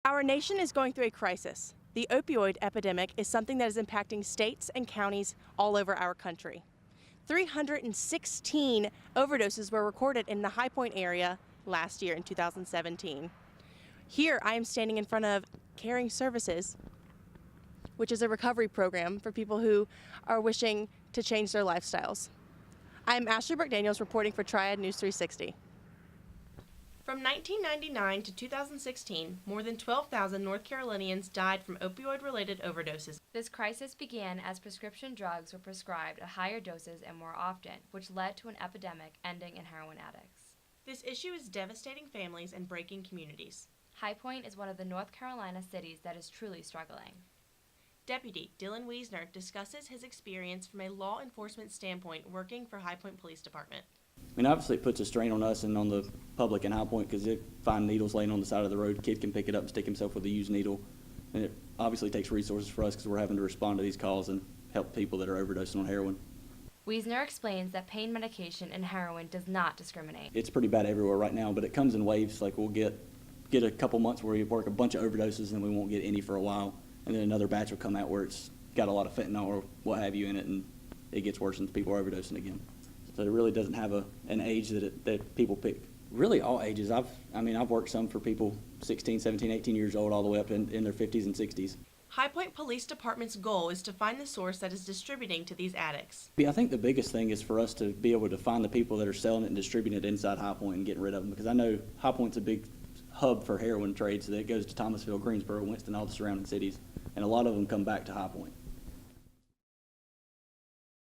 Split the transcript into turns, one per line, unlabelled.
Our nation is going through a crisis. The opioid epidemic is something that is impacting states and counties all over our country. 316 overdoses were recorded in the High Point area last year in 2017. Here I am standing in front of Caring Services, which is a recovery program for people who are wishing to change their lifestyles. I'm Ashley-Brooke reporting for Triad News 360. From 1999 to 2016, more than 12,000 North Carolinians died from opioid-related overdoses.
This crisis began as prescription drugs were prescribed at higher doses and more often, which led to an epidemic ending in heroin addicts.
This issue is devastating families and breaking communities.
High Point is one of the North Carolina cities that is truly struggling.
Deputy Dylan Weisner discusses his experience from a law enforcement standpoint working for High Point Police Department.
I mean, obviously it puts a strain on us and on the public in High Point because they find needles laying on the side of the road. A kid can pick it up and stick himself with a used needle. And it obviously takes resources for us because we're having to respond to these calls and help people that are overdosing on heroin.
Weisner explains that pain medication and heroin does not discriminate.
It's pretty bad everywhere right now, but it comes in waves. Like we'll get a couple months where we work a bunch of overdoses and then we won't get any for a while. And then another batch will come out where it's got a lot of fentanyl or what have you in it, and it gets worse and people are overdosing again. So it really doesn't have an age that people pick. Really all ages. I've worked some for people 16, 17, 18 years old all the way up in their 50s and 60s.
High Point Police Department's goal is to find the source that is distributing to these addicts.
I think the biggest thing is for us to be able to find the people that are selling it and distributing it inside High Point and getting rid of them, because I know High Point's a big hub for heroin trade, so that it goes to Thomasville, Greensboro, Winston, all the surrounding cities, and a lot of them come back to High Point.